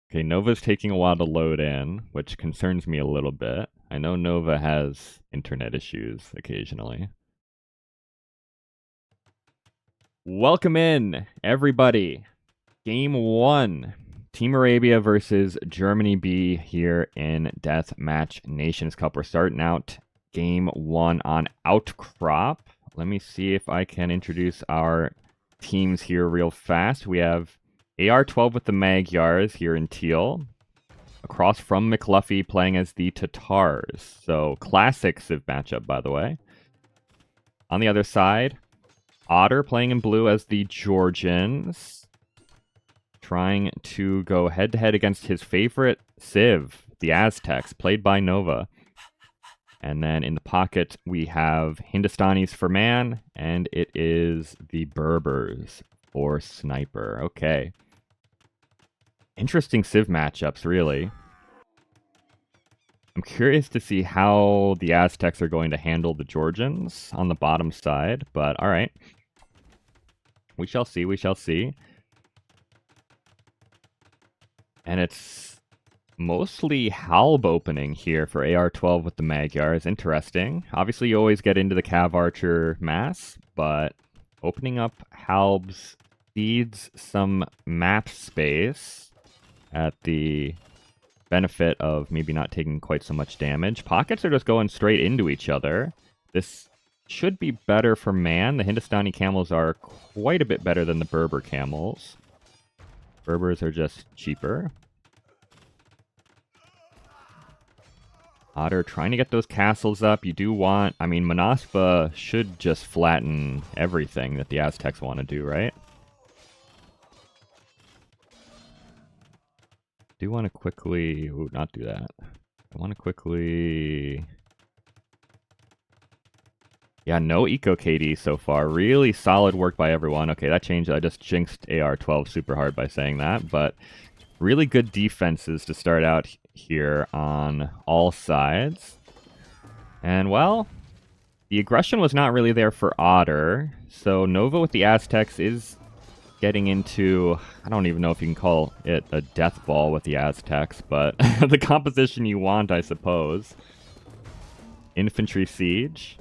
Okay, Nova's taking a while to load in, which concerns me a little bit. I know Nova has internet issues occasionally. Welcome in, everybody. Game 1. Team Arabia versus Germany B here in DeathMatch Nations Cup. We're starting out Game 1 on Outcrop. Let me see if I can introduce our teams here real fast. We have AR-12 with the Magyars here in teal. Across from McLuffy playing as the Tatars. So, classic Civ matchup, by the way. On the other side, Otter playing in blue as the Georgians. Trying to go head-to-head against his favorite Civ, the Aztecs, played by Nova. And then in the pocket, we have Hindustanis for man, and it is the Berbers for sniper. Okay. Interesting Civ matchups, really. I'm curious to see how the Aztecs are going to handle the Georgians on the bottom side, but alright. We shall see, we shall see. And it's mostly Halb opening here for AR-12 with the Magyars. Interesting. Obviously, you always get into the Cav Archer mass, but opening up Halb's feeds some map space at the benefit of maybe not taking quite so much damage. Pockets are just going straight into each other. This should be better for man. The Hindustani camels are quite a bit better than the Berber camels. Berbers are just cheaper. Otter trying to get those castles up. You do want... I mean, Manaspa should just flatten everything that the Aztecs want to do, right? Do want to quickly... Ooh, not do that. I want to quickly... Yeah, no Eco KD so far. Really solid work by everyone. Okay, that changed. I just jinxed AR-12 super hard by saying that, but really good defenses to start out here on all sides. And, well, the aggression was not really there for Otter, so Nova with the Aztecs is getting into, I don't even know if you can call it a death ball with the Aztecs, but the composition you want, I suppose. Infantry siege.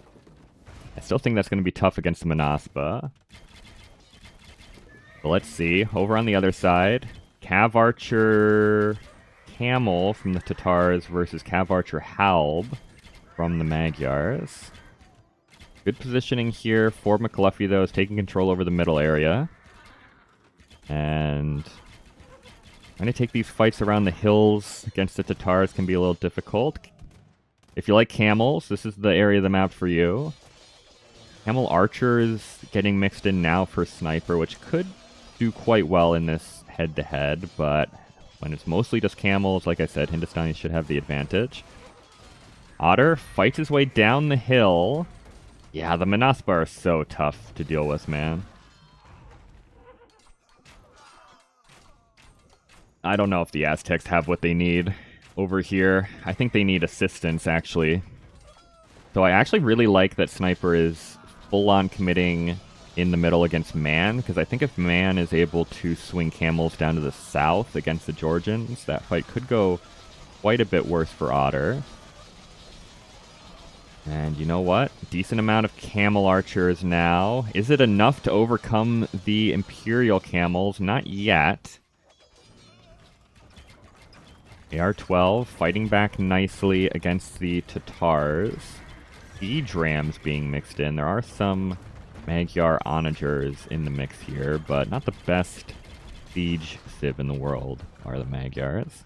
I still think that's going to be tough against Manaspa. But let's see. Over on the other side, Cav Archer Camel from the Tatars versus Cav Archer Halb from the Magyars. Good positioning here for McLuffy, though, is taking control over the middle area. And trying to take these fights around the hills against the Tatars can be a little difficult. If you like camels, this is the area of the map for you. Camel Archer is getting mixed in now for Sniper, which could do quite well in this head-to-head, but when it's mostly just camels, like I said, Hindustani should have the advantage. Otter fights his way down the hill. Yeah, the Manaspa are so tough to deal with, man. I don't know if the Aztecs have what they need over here. I think they need assistance, actually. So I actually really like that Sniper is full-on committing in the middle against Man, because I think if Man is able to swing camels down to the south against the Georgians, that fight could go quite a bit worse for Otter. And you know what? Decent amount of camel archers now. Is it enough to overcome the Imperial camels? Not yet. AR-12 fighting back nicely against the Tatars. Siege Rams being mixed in. There are some Magyar onagers in the mix here, but not the best siege civ in the world are the Magyars.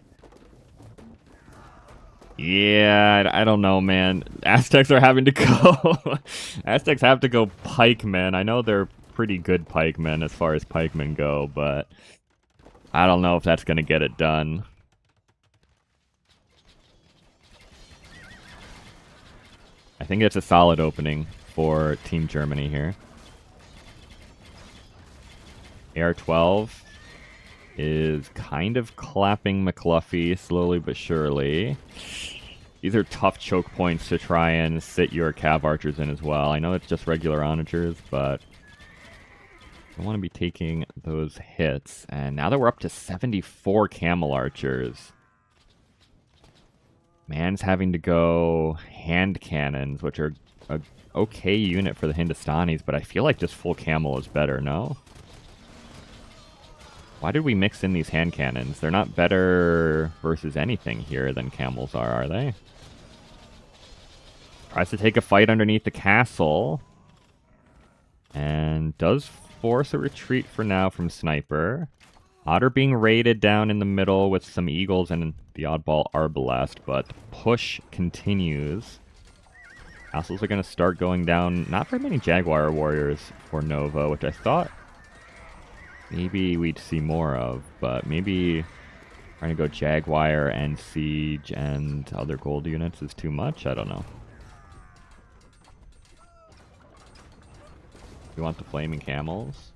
Yeah, I don't know, man. Aztecs are having to go... Aztecs have to go pikemen. I know they're pretty good pikemen as far as pikemen go, but I don't know if that's going to get it done. I think it's a solid opening for Team Germany here. AR-12 is kind of clapping McLuffy slowly but surely. These are tough choke points to try and sit your Cav Archers in as well. I know it's just regular onagers, but Don't want to be taking those hits. And now that we're up to 74 camel archers, man's having to go hand cannons, which are a okay unit for the Hindustanis, but I feel like just full camel is better, no? Why did we mix in these hand cannons? They're not better versus anything here than camels are they? Tries to take a fight underneath the castle. And does force a retreat for now from Sniper. Otter being raided down in the middle with some eagles and the oddball arbalest, but push continues. Castles are going to start going down. Not very many Jaguar warriors for Nova, which I thought maybe we'd see more of, but maybe trying to go Jaguar and Siege and other gold units is too much? I don't know. You want the Flaming Camels?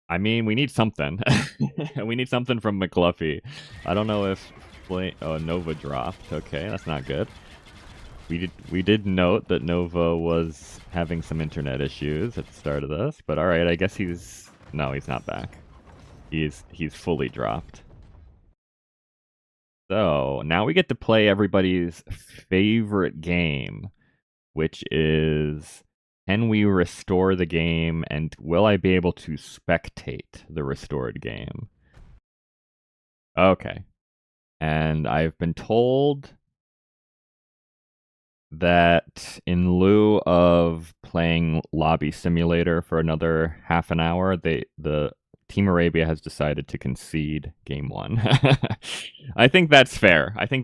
I mean, we need something. We need something from McCluffy. I don't know if Nova dropped. Okay, that's not good. We did note that Nova was having some internet issues at the start of this, but all right, I guess he's not back. He's fully dropped. So now we get to play everybody's favorite game, which is, can we restore the game, and will I be able to spectate the restored game? Okay. And I've been told that in lieu of playing Lobby Simulator for another half an hour, the Team Arabia has decided to concede game 1. I think that's fair. I think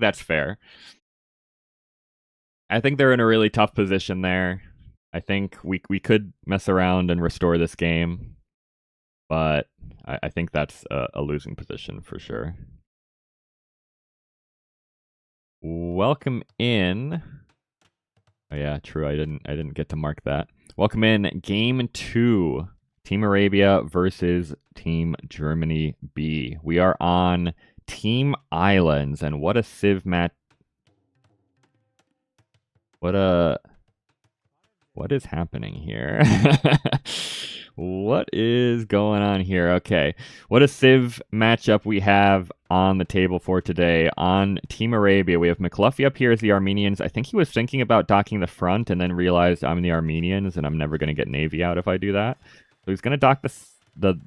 they're in a really tough position there. I think we could mess around and restore this game, but I think that's a losing position for sure. Welcome in. Oh yeah, true. I didn't get to mark that. Welcome in game 2. Team Arabia versus Team Germany B. We are on Team Islands, and what a Civ match. What is happening here? What is going on here? Okay. What a Civ matchup we have on the table for today. On Team Arabia, we have McCluffy up here as the Armenians. I think he was thinking about docking the front and then realized I'm the Armenians and I'm never going to get Navy out if I do that. So he's going to dock the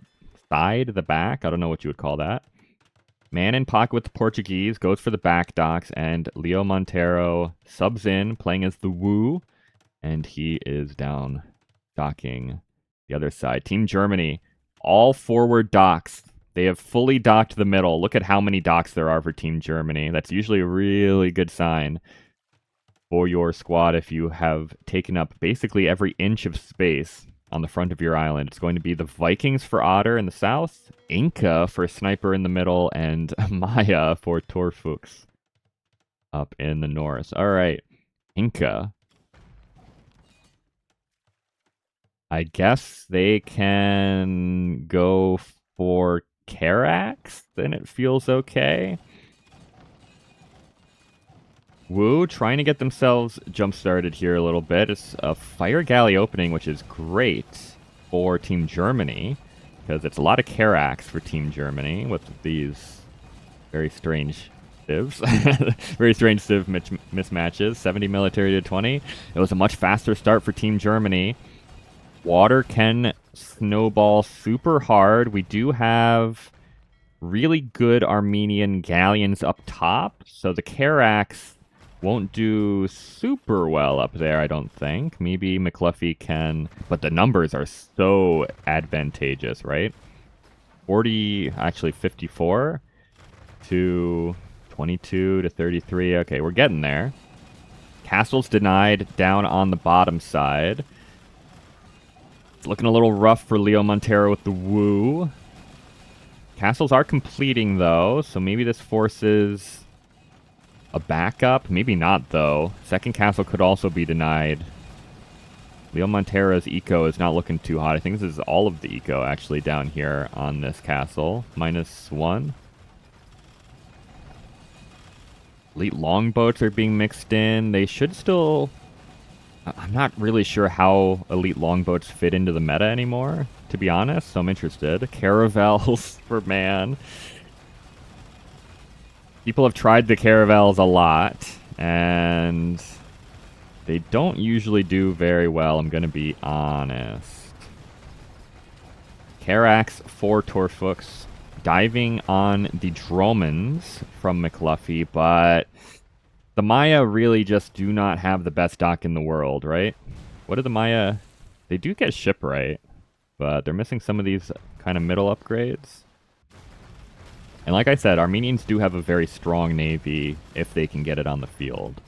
side, the back. I don't know what you would call that. Man in pocket with the Portuguese, goes for the back docks, and Leo Montero subs in, playing as the Wu, and he is down docking the other side. Team Germany, all forward docks. They have fully docked the middle. Look at how many docks there are for Team Germany. That's usually a really good sign for your squad if you have taken up basically every inch of space on the front of your island. It's going to be the Vikings for Otter in the south, Inca for Sniper in the middle, and Maya for Torfuchs up in the north. All right, Inca. I guess they can go for Carax, then it feels okay. Wu trying to get themselves jump-started here a little bit. It's a Fire Galley opening, which is great for Team Germany, because it's a lot of Carax for Team Germany with these very strange civs. Very strange civ mismatches. 70 military to 20. It was a much faster start for Team Germany. Water can snowball super hard. We do have really good Armenian galleons up top, so the Carax won't do super well up there, I don't think. Maybe McCluffy can, but the numbers are so advantageous, right? 54 to 22 to 33. Okay, we're getting there. Castle's denied down on the bottom side. It's looking a little rough for Leo Montero with the Wu. Castles are completing, though, so maybe this forces a backup. Maybe not, though. Second castle could also be denied. Leo Montero's eco is not looking too hot. I think this is all of the eco, actually, down here on this castle. -1. Elite longboats are being mixed in. They should still I'm not really sure how elite longboats fit into the meta anymore, to be honest, so I'm interested. Caravels for man. People have tried the caravels a lot, and they don't usually do very well, I'm going to be honest. Carax for Torfux, diving on the Dromans from McLuffy, but the Maya really just do not have the best dock in the world, right? What are the Maya? They do get shipwright, but they're missing some of these kind of middle upgrades. And like I said, Armenians do have a very strong navy if they can get it on the field.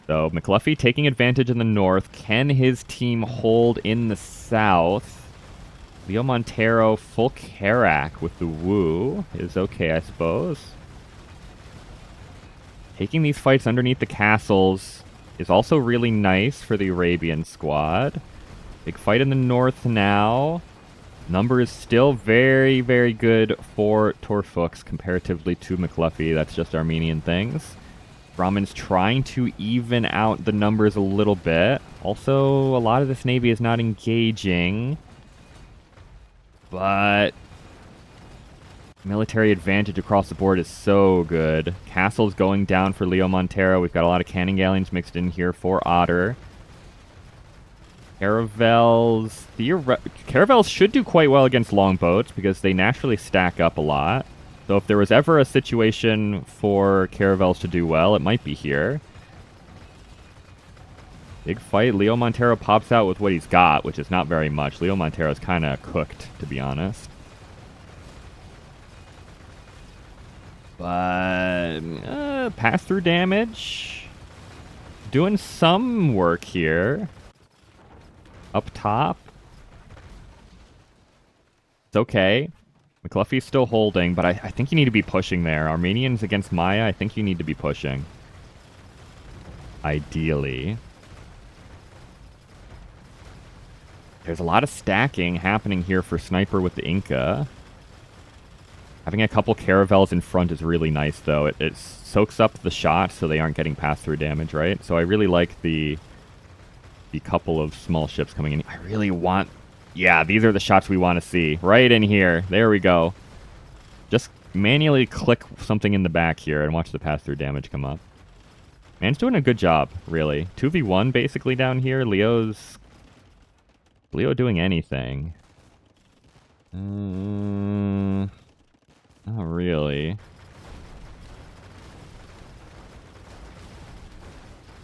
So McLuffy taking advantage in the north. Can his team hold in the south? Leo Montero full Karak with the woo is okay, I suppose. Taking these fights underneath the castles is also really nice for the Arabian squad. Big fight in the north now. Number is still very, very good for Torfux comparatively to McLuffy. That's just Armenian things. Brahman's trying to even out the numbers a little bit. Also, a lot of this navy is not engaging. But military advantage across the board is so good. Castle's going down for Leo Montero. We've got a lot of cannon galleons mixed in here for Otter. Caravels should do quite well against longboats because they naturally stack up a lot. So if there was ever a situation for caravels to do well, it might be here. Big fight. Leo Montero pops out with what he's got, which is not very much. Leo Montero's kind of cooked, to be honest. But pass-through damage. Doing some work here. Up top. It's okay. McLuffy's still holding, but I think you need to be pushing there. Armenians against Maya, I think you need to be pushing. Ideally. There's a lot of stacking happening here for Sniper with the Inca. Having a couple caravels in front is really nice, though. It soaks up the shots so they aren't getting pass-through damage, right? So I really like the couple of small ships coming in. I really want... Yeah, these are the shots we want to see. Right in here. There we go. Just manually click something in the back here and watch the pass-through damage come up. Man's doing a good job, really. 2v1 basically down here. Leo doing anything? Not really.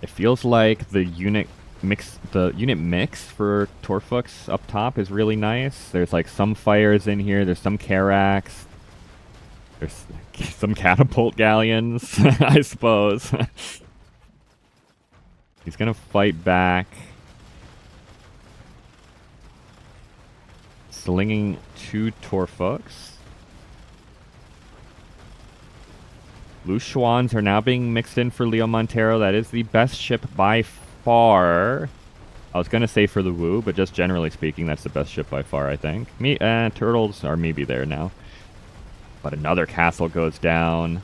It feels like the unit mix for Torfux up top is really nice. There's like some fires in here. There's some Carax. There's some catapult galleons, I suppose. He's gonna fight back. Slinging 2 Torfux. Loose Schwans are now being mixed in for Leo Montero. That is the best ship by far. I was going to say for the Woo, but just generally speaking, that's the best ship by far, I think. Turtles are maybe there now. But another castle goes down.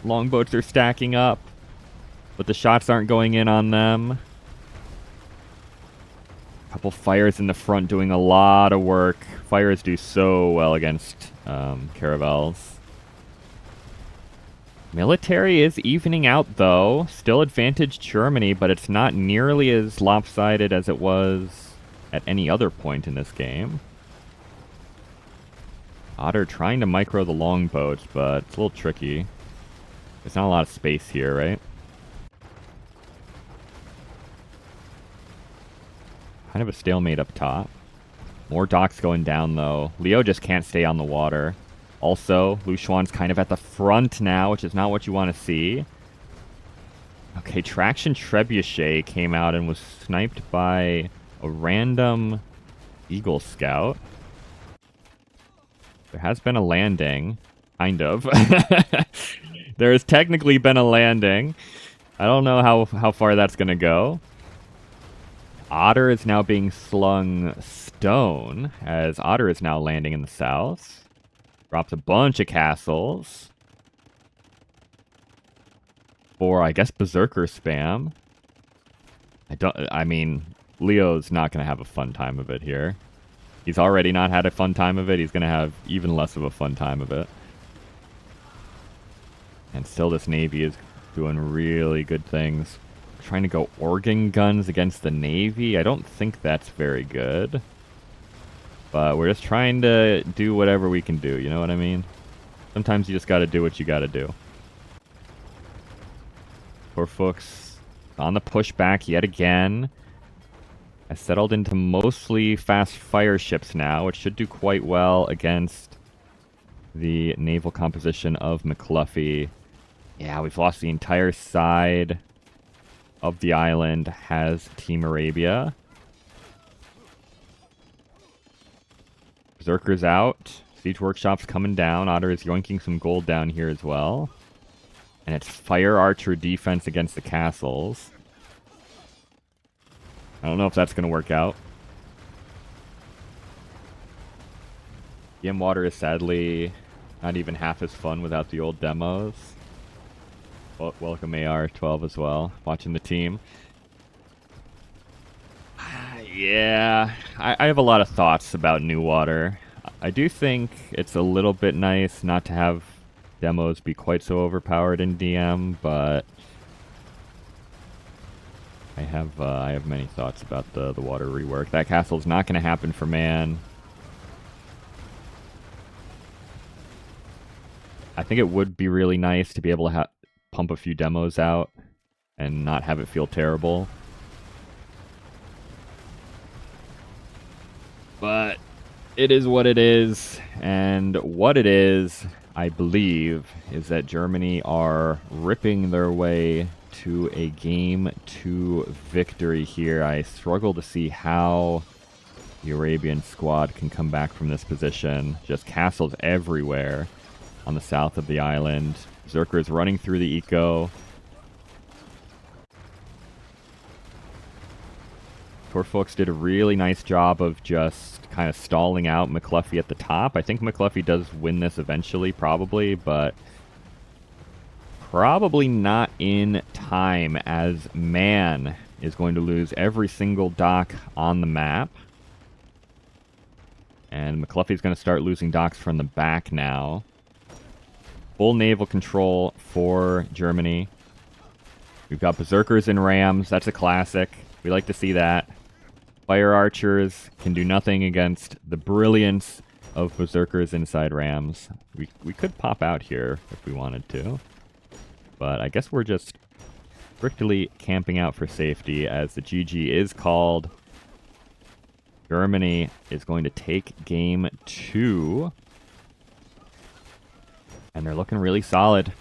Longboats are stacking up, but the shots aren't going in on them. Couple fires in the front doing a lot of work. Fires do so well against caravels. Military is evening out, though. Still advantage Germany, but it's not nearly as lopsided as it was at any other point in this game. Otter trying to micro the longboats, but it's a little tricky. There's not a lot of space here, right? Kind of a stalemate up top. More docks going down, though. Leo just can't stay on the water. Also, Lu Xuan's kind of at the front now, which is not what you want to see. Okay, Traction Trebuchet came out and was sniped by a random Eagle Scout. There has been a landing. Kind of. There has technically been a landing. I don't know how far that's going to go. Otter is now being slung stone, as Otter is now landing in the south. Drops a bunch of castles. for, I guess, Berserker spam. I mean, Leo's not going to have a fun time of it here. He's already not had a fun time of it. He's going to have even less of a fun time of it. And still this Navy is doing really good things. Trying to go organ guns against the Navy. I don't think that's very good. But we're just trying to do whatever we can do. You know what I mean? Sometimes you just got to do what you got to do. Poor Fuchs on the pushback yet again. Has settled into mostly fast fire ships now, which should do quite well against the naval composition of McCluffy. Yeah, we've lost the entire side of the island has Team Arabia. Berserker's out. Siege Workshop's coming down. Otter is yoinking some gold down here as well. And it's fire archer defense against the castles. I don't know if that's going to work out. Water is sadly not even half as fun without the old demos. Well, welcome AR12 as well, watching the team. Yeah, I have a lot of thoughts about New Water. I do think it's a little bit nice not to have demos be quite so overpowered in DM, but I have many thoughts about the water rework. That castle's not going to happen for man. I think it would be really nice to be able to pump a few demos out and not have it feel terrible. But it is what it is, and what it is, I believe, is that Germany are ripping their way to a Game 2 victory here. I struggle to see how the Arabian squad can come back from this position. Just castles everywhere on the south of the island. Berserker is running through the eco. Torfolks did a really nice job of just kind of stalling out McCluffy at the top. I think McCluffy does win this eventually, probably, but probably not in time, as Man is going to lose every single dock on the map. And McCluffy's going to start losing docks from the back now. Full naval control for Germany. We've got Berserkers and Rams. That's a classic. We like to see that. Fire Archers can do nothing against the brilliance of Berserkers inside Rams. We could pop out here if we wanted to. But I guess we're just strictly camping out for safety as the GG is called. Germany is going to take Game 2. And they're looking really solid.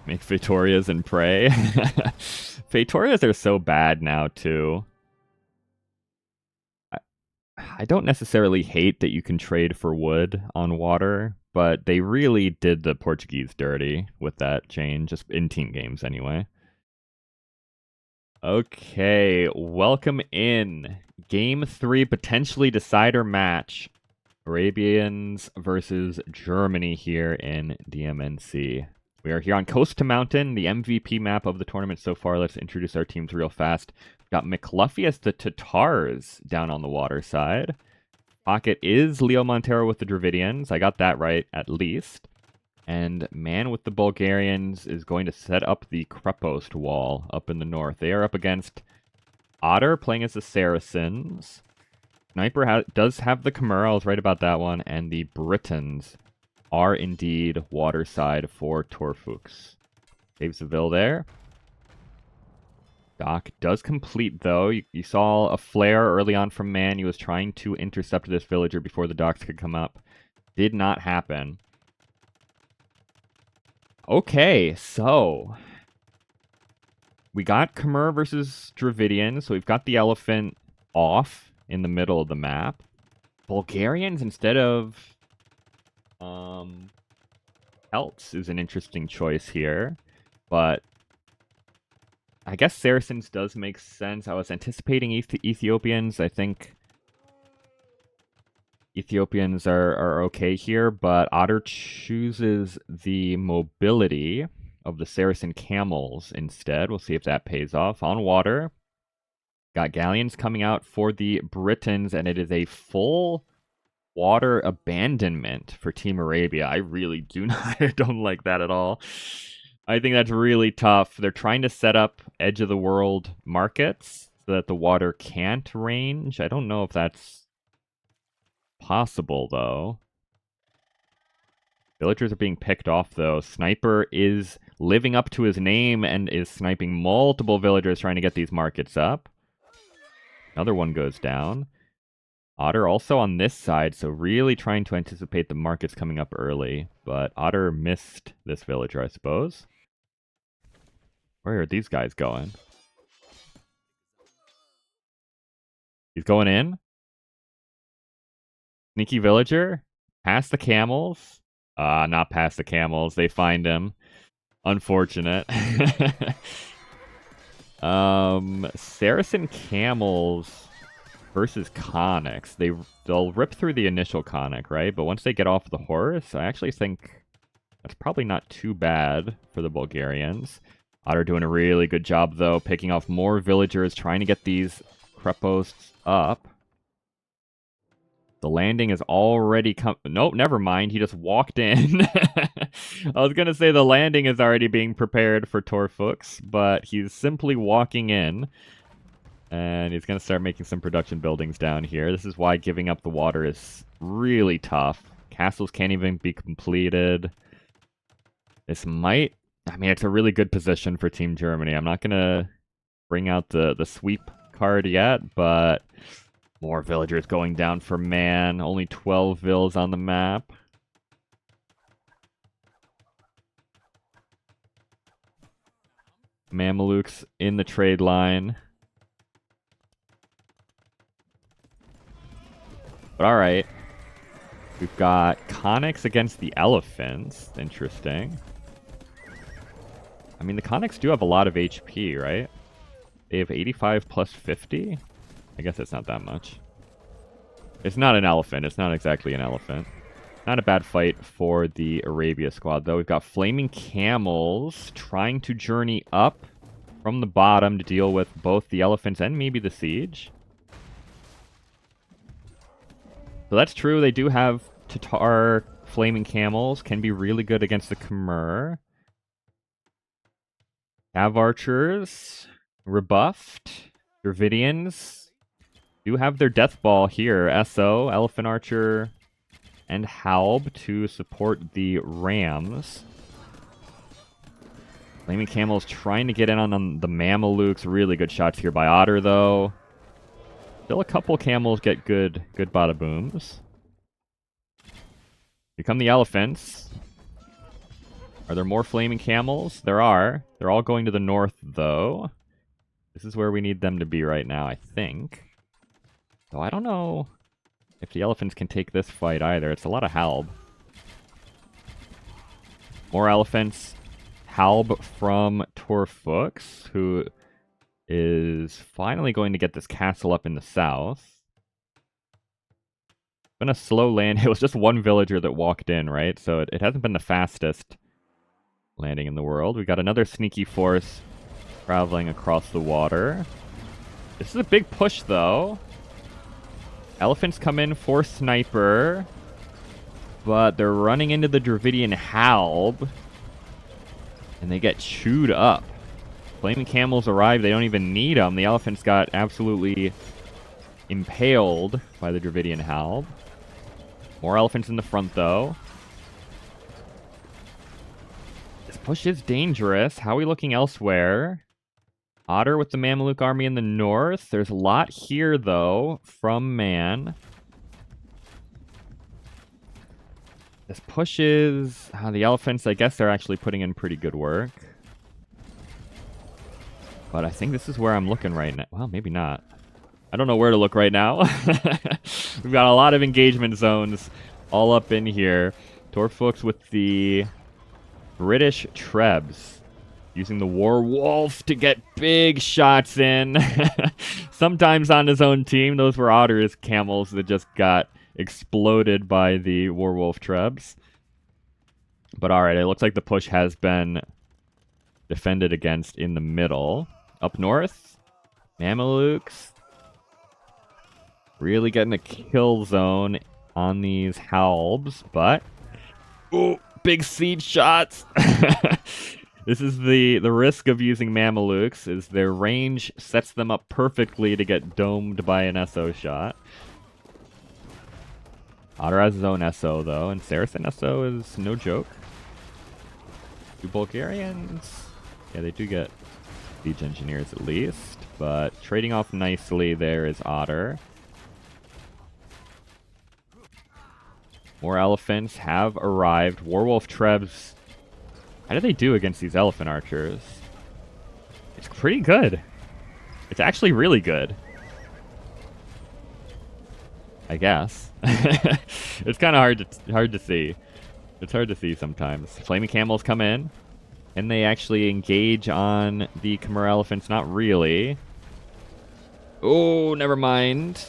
Make Victorias and pray. Victorias are so bad now, too. I don't necessarily hate that you can trade for wood on water, but they really did the Portuguese dirty with that change, just in team games anyway. Okay, welcome in. Game 3, potentially decider match. Arabians versus Germany here in DMNC. We are here on Coast to Mountain, the MVP map of the tournament so far. Let's introduce our teams real fast. We've got McCluffy as the Tatars down on the water side. Pocket is Leo Montero with the Dravidians. I got that right, at least. And Man with the Bulgarians is going to set up the Krepost wall up in the north. They are up against Otter playing as the Saracens. Sniper does have the Khmer, I was right about that one. And the Britons are indeed waterside for Torfuchs. Save Seville there. Doc does complete, though. You saw a flare early on from Man. He was trying to intercept this villager before the docks could come up. Did not happen. Okay, so we got Khmer versus Dravidian, so we've got the elephant off in the middle of the map. Bulgarians instead of Celts is an interesting choice here, but I guess Saracens does make sense. I was anticipating Ethiopians. I think Ethiopians are okay here, but Otter chooses the mobility of the Saracen camels instead. We'll see if that pays off. On water, got galleons coming out for the Britons, and it is a full water abandonment for Team Arabia. I really do not, I don't like that at all. I think that's really tough. They're trying to set up edge of the world markets so that the water can't range. I don't know if that's possible, though. Villagers are being picked off, though. Sniper is living up to his name and is sniping multiple villagers trying to get these markets up. Another one goes down. Otter also on this side, so really trying to anticipate the markets coming up early. But Otter missed this villager, I suppose. Where are these guys going? He's going in. Sneaky villager. Past the camels. Not past the camels. They find him. Unfortunate. Saracen camels versus conics. They'll rip through the initial conic, right? But once they get off the horse, I actually think that's probably not too bad for the Bulgarians. Otter doing a really good job, though, picking off more villagers, trying to get these creposts up. The landing is already come. Nope, never mind. He just walked in. I was going to say the landing is already being prepared for Torfuchs, but he's simply walking in. And he's going to start making some production buildings down here. This is why giving up the water is really tough. Castles can't even be completed. This might... I mean, it's a really good position for Team Germany. I'm not going to bring out the sweep card yet, but... More villagers going down for man. Only 12 vills on the map. Mamelukes in the trade line. But alright. We've got conics against the elephants. Interesting. I mean, the conics do have a lot of HP, right? They have 85 plus 50? I guess it's not that much. It's not an elephant. It's not exactly an elephant. Not a bad fight for the Arabia squad, though. We've got flaming camels trying to journey up from the bottom to deal with both the elephants and maybe the siege. So that's true. They do have Tatar flaming camels. Can be really good against the Khmer. Cav archers rebuffed. Dravidians do have their death ball here. SO, Elephant Archer, and Halb to support the Rams. Flaming Camels trying to get in on the Mamelukes. Really good shots here by Otter, though. Still a couple camels get good bada booms. Here come the elephants. Are there more flaming camels? There are. They're all going to the north, though. This is where we need them to be right now, I think. So I don't know if the elephants can take this fight either. It's a lot of Halb. More elephants. Halb from Torfuchs, who is finally going to get this castle up in the south. Been a slow land. It was just one villager that walked in, right? So it hasn't been the fastest landing in the world. We got another sneaky force traveling across the water. This is a big push, though. Elephants come in for sniper, but they're running into the Dravidian Halb, and they get chewed up. Flaming camels arrive. They don't even need them. The elephants got absolutely impaled by the Dravidian Halb. More elephants in the front, though. This push is dangerous. How are we looking elsewhere? Otter with the Mameluke army in the north. There's a lot here, though, from Man. This pushes... the elephants, I guess they're actually putting in pretty good work. But I think this is where I'm looking right now. Well, maybe not. I don't know where to look right now. We've got a lot of engagement zones all up in here. Torfuchs with the British Trebs. Using the War Wolf to get big shots in. Sometimes on his own team. Those were Otter's camels that just got exploded by the Werewolf Trebs. But alright, it looks like the push has been defended against in the middle. Up north, Mamelukes really getting a kill zone on these Halbs, but ooh, big siege shots. This is the risk of using Mamelukes, is their range sets them up perfectly to get domed by an SO shot. Otter has his own SO though, and Saracen SO is no joke. Two Bulgarians, yeah, they do get siege engineers at least, but trading off nicely there is Otter. More elephants have arrived. Werewolf Trebs, how do they do against these elephant archers? It's pretty good. It's actually really good, I guess. It's kind of hard to see. It's hard to see sometimes. Flaming camels come in, and they actually engage on the Khmer elephants. Not really. Oh, never mind.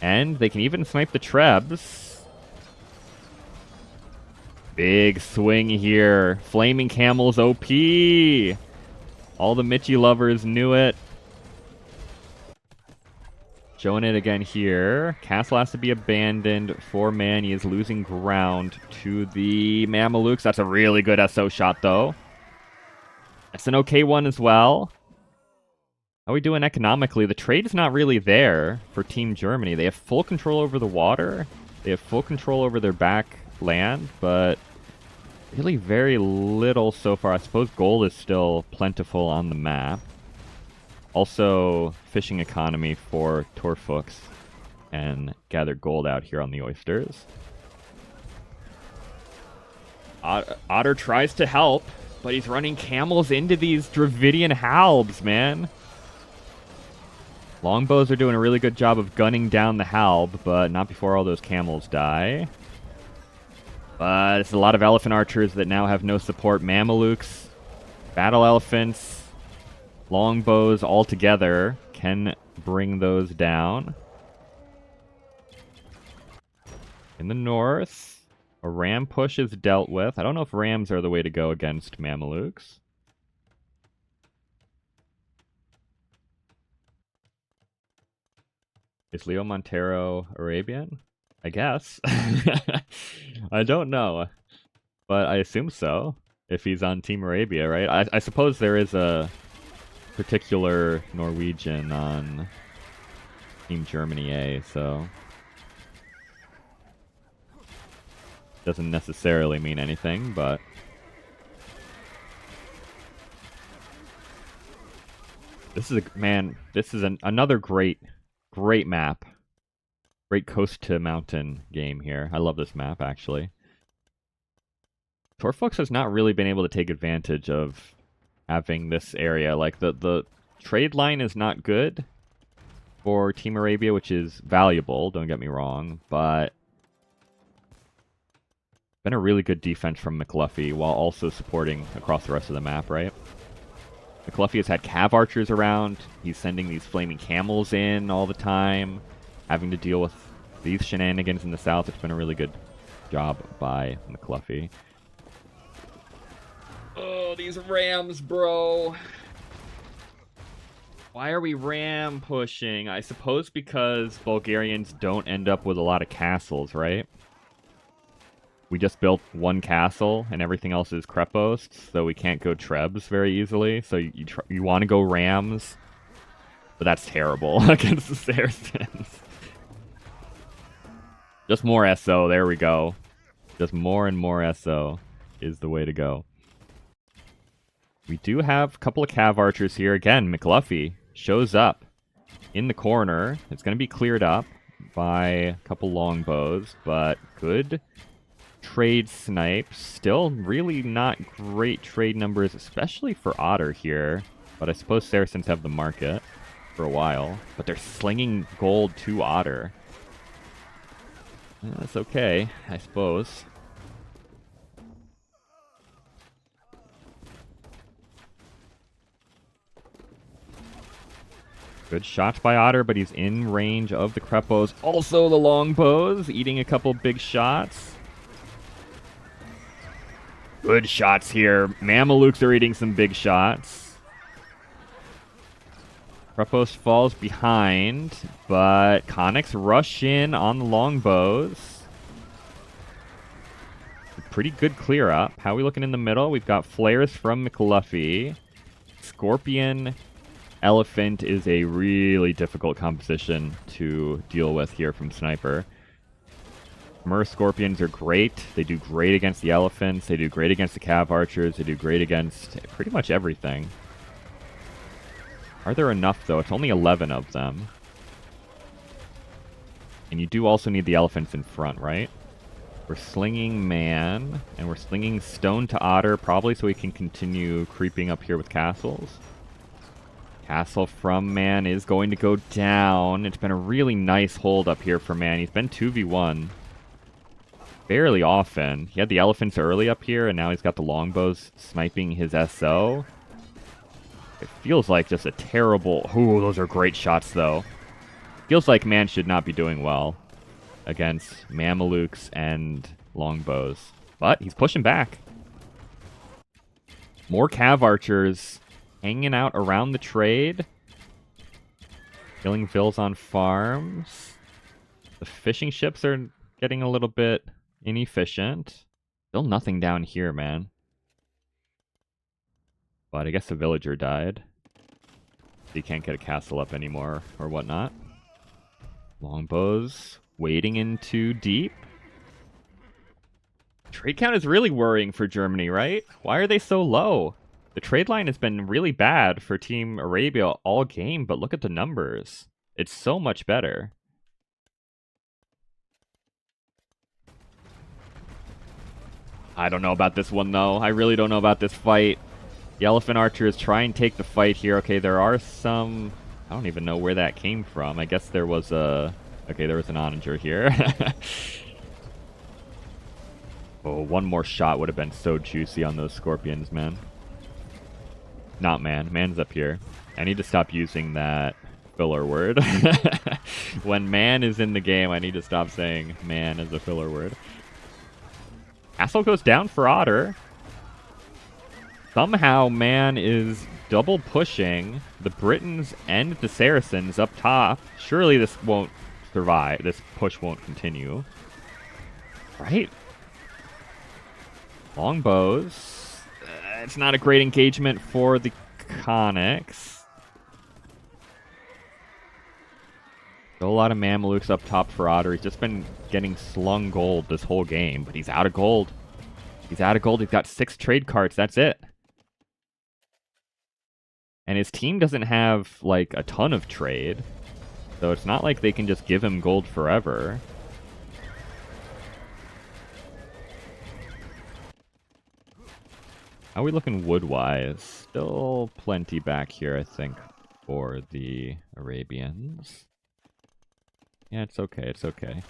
And they can even snipe the Trebs. Big swing here. Flaming Camels OP. All the Mitchie lovers knew it. Showing it again here. Castle has to be abandoned. 4-man. He is losing ground to the Mamelukes. That's a really good SO shot, though. That's an okay one as well. How are we doing economically? The trade is not really there for Team Germany. They have full control over the water. They have full control over their back land, but really very little so far. I suppose gold is still plentiful on the map. Also, fishing economy for Torfuks and gather gold out here on the oysters. Otter tries to help, but he's running camels into these Dravidian Halbs, man. Longbows are doing a really good job of gunning down the Halb, but not before all those camels die. But it's a lot of elephant archers that now have no support. Mamelukes, battle elephants, longbows all together can bring those down. In the north, a ram push is dealt with. I don't know if rams are the way to go against Mamelukes. Is Leo Montero Arabian? I guess. I don't know. But I assume so, if he's on Team Arabia, right? I suppose there is a particular Norwegian on Team Germany A, so doesn't necessarily mean anything, but this is another great map. Great coast to mountain game here. I love this map, actually. Torfuks has not really been able to take advantage of having this area. Like, the trade line is not good for Team Arabia, which is valuable, don't get me wrong, but been a really good defense from McLuffy while also supporting across the rest of the map, right? McLuffy has had cav archers around. He's sending these flaming camels in all the time, having to deal with these shenanigans in the south. It's been a really good job by McLuffy. Oh, these rams, bro. Why are we ram pushing? I suppose because Bulgarians don't end up with a lot of castles, right? We just built one castle, and everything else is Kreposts, so we can't go Trebs very easily. So you want to go rams, but that's terrible against the Saracens. Just more SO, there we go. Just more and more SO is the way to go. We do have a couple of cav archers here. Again, McLuffy shows up in the corner. It's going to be cleared up by a couple longbows, but good trade snipes. Still really not great trade numbers, especially for Otter here. But I suppose Saracens have the market for a while. But they're slinging gold to Otter. That's okay, I suppose. Good shots by Otter, but he's in range of the Krepos. Also the longbows, eating a couple big shots. Good shots here. Mamelukes are eating some big shots. Krepos falls behind, but Conics rush in on the longbows. Pretty good clear up. How are we looking in the middle? We've got flares from McLuffy. Scorpion Elephant is a really difficult composition to deal with here from Sniper. Mer Scorpions are great. They do great against the elephants. They do great against the Cav Archers. They do great against pretty much everything. Are there enough, though? It's only 11 of them. And you do also need the elephants in front, right? We're slinging Man, and we're slinging Stone to Otter, probably so we can continue creeping up here with castles. Castle from Man is going to go down. It's been a really nice hold up here for Man. He's been 2v1 fairly often. He had the elephants early up here, and now he's got the longbows sniping his SO. It feels like just a terrible... Ooh, those are great shots, though. Feels like Man should not be doing well against Mamelukes and longbows. But he's pushing back. More Cav Archers hanging out around the trade. Killing vills on farms. The fishing ships are getting a little bit inefficient. Still nothing down here, man. But I guess the villager died. He can't get a castle up anymore or whatnot. Longbows wading in too deep. Trade count is really worrying for Germany, right? Why are they so low? The trade line has been really bad for Team Arabia all game, but look at the numbers. It's so much better. I don't know about this one, though. I really don't know about this fight. The Elephant Archers try and take the fight here. Okay, there are some... I don't even know where that came from. I guess there was a... Okay, there was an onager here. Oh, one more shot would have been so juicy on those Scorpions, man. Not Man. Man's up here. I need to stop using that filler word. When Man is in the game, I need to stop saying Man as a filler word. Castle goes down for Otter. Somehow Man is double pushing the Britons and the Saracens up top. Surely this won't survive. This push won't continue. Right? Longbows. It's not a great engagement for the Conics. Still a lot of Mamelukes up top for Otter. He's just been getting slung gold this whole game, but he's out of gold. He's out of gold. He's got 6 trade cards. That's it. And his team doesn't have, like, a ton of trade. So it's not like they can just give him gold forever. How are we looking wood-wise? Still plenty back here, I think, for the Arabians. Yeah, it's okay, it's okay.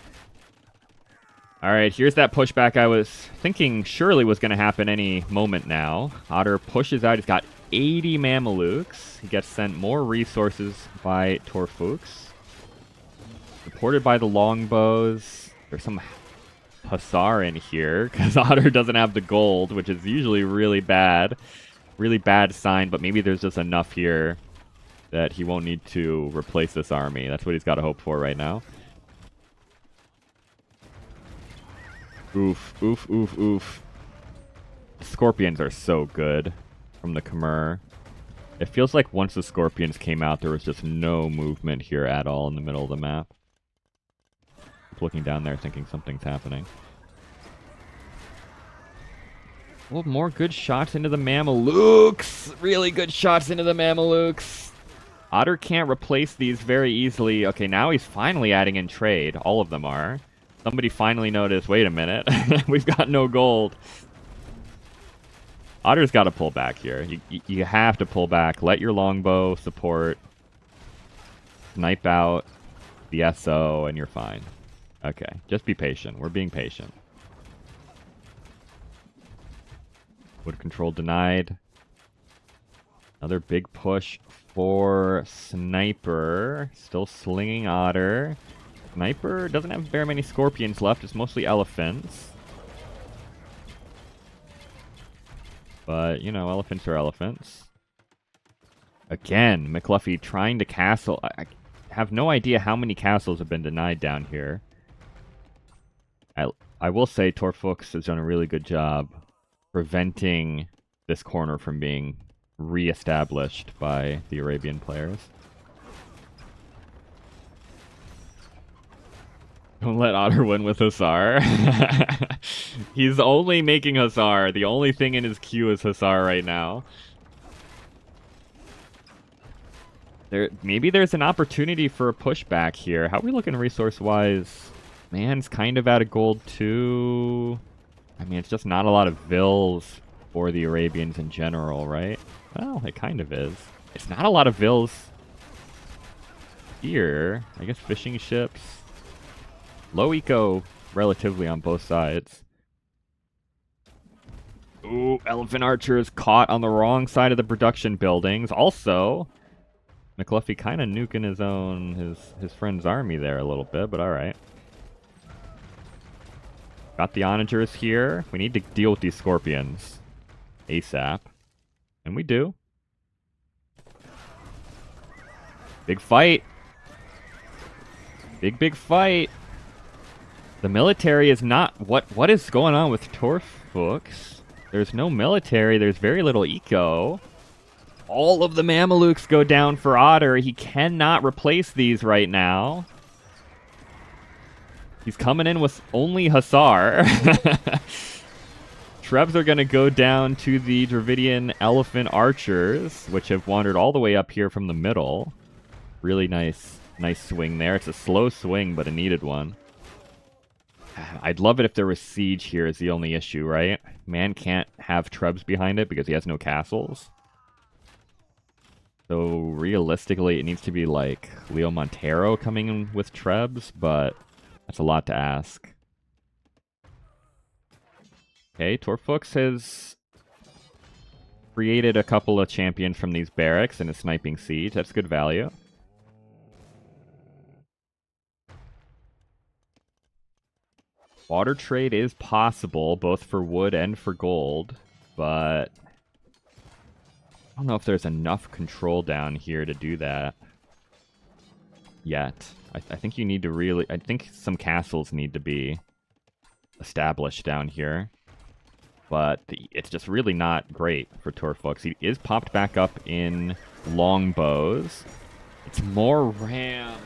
Alright, here's that pushback I was thinking surely was going to happen any moment now. Otter pushes out, he's got 80 Mamelukes. He gets sent more resources by Torfuchs. Supported by the longbows. There's some Hussar in here, because Otter doesn't have the gold, which is usually really bad. Really bad sign, but maybe there's just enough here that he won't need to replace this army. That's what he's got to hope for right now. Oof, oof, oof, oof. Scorpions are so good from the Khmer. It feels like once the Scorpions came out, there was just no movement here at all in the middle of the map. Looking down there thinking something's happening. Well, more good shots into the Mamelukes. Really good shots into the Mamelukes. Otter can't replace these very easily. Okay, now he's finally adding in trade. All of them are. Somebody finally noticed, wait a minute, we've got no gold. Otter's got to pull back here. You have to pull back. Let your longbow support. Snipe out the SO, and you're fine. Okay, just be patient. We're being patient. Wood control denied. Another big push for Sniper. Still slinging Otter. Sniper doesn't have very many Scorpions left. It's mostly Elephants. But, you know, elephants are elephants. Again, McLuffy trying to castle. I have no idea how many castles have been denied down here. I will say Torfux has done a really good job preventing this corner from being re-established by the Arabian players. Don't let Otter win with Hussar. He's only making Hussar. The only thing in his queue is Hussar right now. Maybe there's an opportunity for a pushback here. How are we looking resource-wise? Man's kind of out of gold too. I mean, it's just not a lot of vills for the Arabians in general, right? Well, it kind of is. It's not a lot of vills here. I guess fishing ships. Low eco relatively on both sides. Ooh, elephant archers caught on the wrong side of the production buildings. Also, McLuffy kind of nuking his friend's army there a little bit, but all right. Got the onagers here. We need to deal with these scorpions ASAP. And we do. Big fight. Big fight. The military is not... What is going on with Torfux? There's no military. There's very little eco. All of the Mamelukes go down for Otter. He cannot replace these right now. He's coming in with only Hussar. Trebs are going to go down to the Dravidian Elephant Archers, which have wandered all the way up here from the middle. Really nice swing there. It's a slow swing, but a needed one. I'd love it if there was siege here is the only issue, right? Man can't have Trebs behind it because he has no castles. So realistically, it needs to be like Leo Montero coming in with Trebs, but that's a lot to ask. Okay, Torfux has created a couple of champions from these barracks and is sniping siege. That's good value. Water trade is possible, both for wood and for gold, but I don't know if there's enough control down here to do that yet. I think you need to really... I think some castles need to be established down here. But it's just really not great for Torfux. He is popped back up in longbows. It's more rams.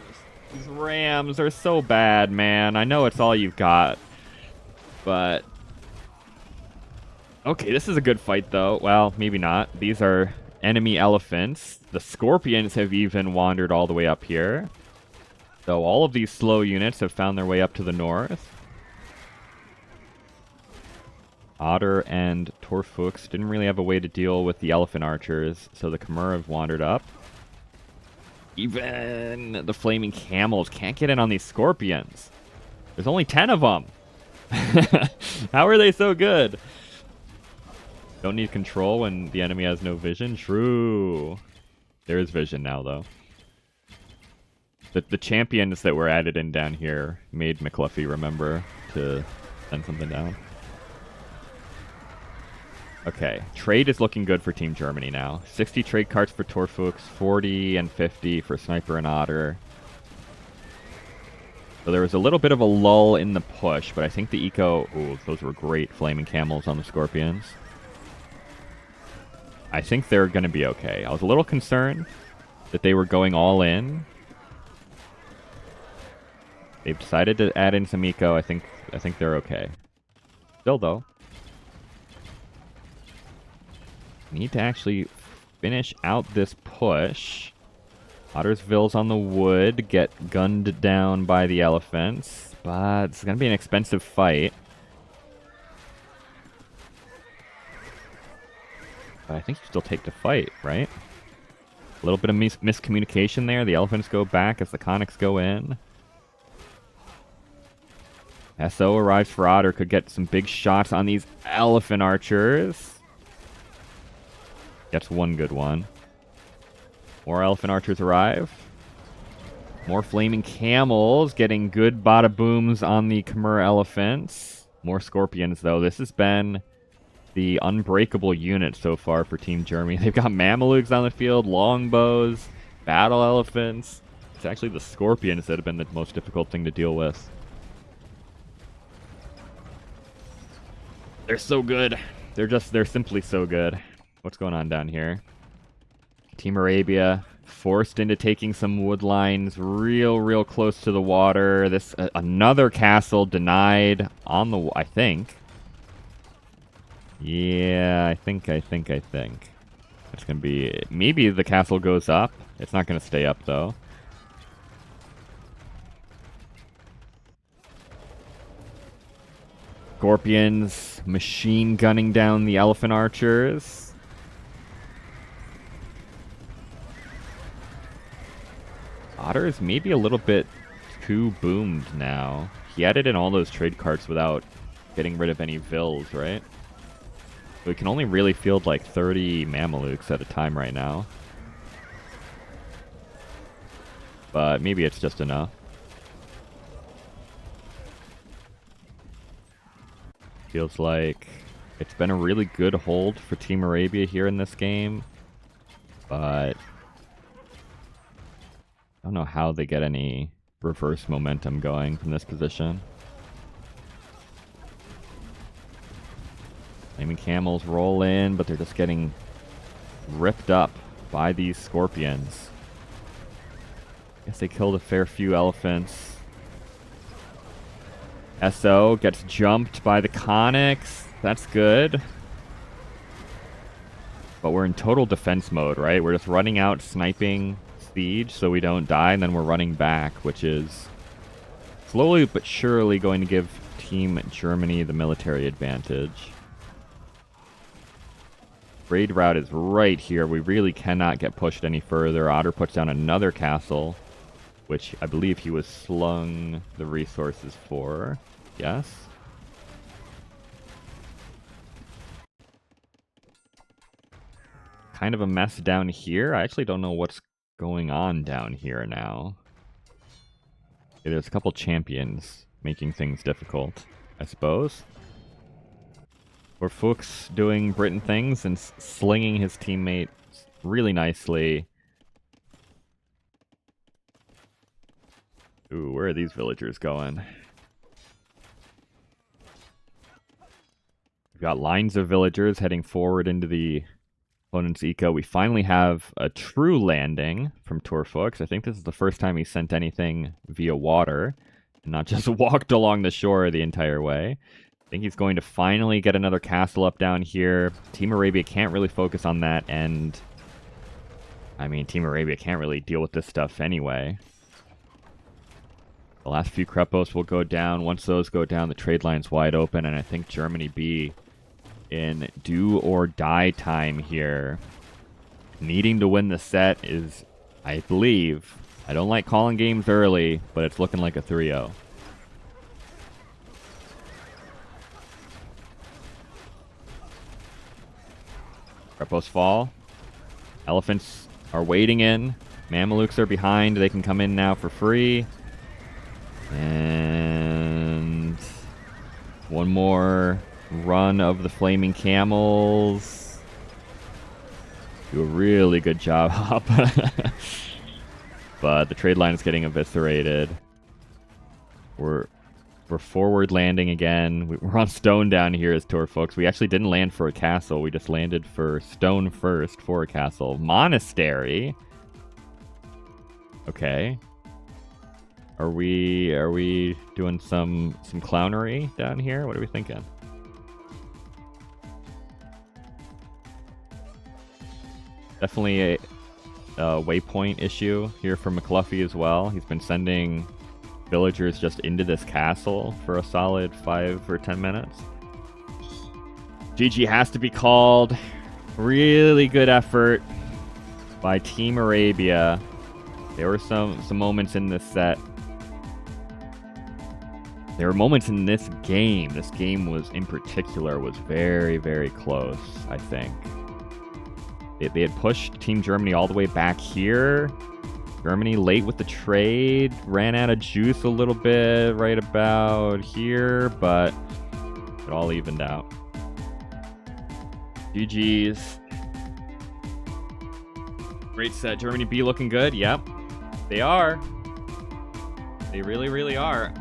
These rams are so bad, man. I know it's all you've got. But... okay, this is a good fight, though. Well, maybe not. These are enemy elephants. The scorpions have even wandered all the way up here. So all of these slow units have found their way up to the north. Otter and Torfux didn't really have a way to deal with the elephant archers, so the Khmer have wandered up. Even the flaming camels can't get in on these scorpions. There's only 10 of them. How are they so good? Don't need control when the enemy has no vision? True. There is vision now, though. The champions that were added in down here made McLuffy remember to send something down. Okay, trade is looking good for Team Germany now. 60 trade cards for Torfux, 40 and 50 for Sniper and Otter. So there was a little bit of a lull in the push, but I think the eco... ooh, those were great flaming camels on the scorpions. I think they're going to be okay. I was a little concerned that they were going all in. They've decided to add in some eco. I think they're okay. Still, though, we need to actually finish out this push. Ottersville's on the wood, get gunned down by the elephants, but it's going to be an expensive fight. But I think you still take the fight, right? A little bit of miscommunication there. The elephants go back as the Conics go in. SO arrives for Otter, could get some big shots on these elephant archers. Gets one good one. More elephant archers arrive. More flaming camels, getting good bada booms on the Khmer elephants. More scorpions, though. This has been the unbreakable unit so far for Team Germany. They've got Mamelukes on the field, longbows, battle elephants. It's actually the scorpions that have been the most difficult thing to deal with. They're so good. They're simply so good. What's going on down here? Team Arabia forced into taking some wood lines real close to the water. This another castle denied on the, I think. Yeah, I think. It's going to be, maybe the castle goes up. It's not going to stay up, though. Scorpions machine gunning down the elephant archers. Otter is maybe a little bit too boomed now. He added in all those trade carts without getting rid of any vills, right? We can only really field like 30 Mamelukes at a time right now. But maybe it's just enough. Feels like it's been a really good hold for Team Arabia here in this game. But I don't know how they get any reverse momentum going from this position. Flaming camels roll in, but they're just getting ripped up by these scorpions. Guess they killed a fair few elephants. SO gets jumped by the Conics. That's good. But we're in total defense mode, right? We're just running out, sniping siege so we don't die, and then we're running back, which is slowly but surely going to give Team Germany the military advantage. Raid route is right here. We really cannot get pushed any further. Otter puts down another castle, which I believe he was slung the resources for. Yes. Kind of a mess down here. I actually don't know what's going on down here now. Okay, there's a couple champions making things difficult, I suppose. Or Fuchs doing Britain things and slinging his teammates really nicely. Ooh, where are these villagers going? We've got lines of villagers heading forward into the opponent's eco. We finally have a true landing from Fuchs. I think this is the first time he sent anything via water and not just walked along the shore the entire way. I think he's going to finally get another castle up down here. Team Arabia can't really focus on that, and I mean, Team Arabia can't really deal with this stuff anyway. The last few Krepos will go down. Once those go down, the trade line's wide open, and I think Germany B in do or die time here. Needing to win the set is, I believe, I don't like calling games early, but it's looking like a 3-0. Krepos fall. Elephants are waiting in. Mamelukes are behind. They can come in now for free. And one more run of the flaming camels. Do a really good job, Hop. But the trade line is getting eviscerated. We're forward landing again. We're on stone down here as Fuchs. We actually didn't land for a castle. We just landed for stone first for a castle. Monastery. Okay. Are we doing some clownery down here? What are we thinking? Definitely a waypoint issue here for McCluffy as well. He's been sending villagers just into this castle for a solid 5 or 10 minutes. GG has to be called. Really good effort by Team Arabia. There were some moments in this set. There were moments in this game. This game was, in particular, was very, very close, I think. They had pushed Team Germany all the way back here. Germany late with the trade, ran out of juice a little bit right about here, but it all evened out. GG's. Great set. Germany B looking good. Yep, they are. They really, really are.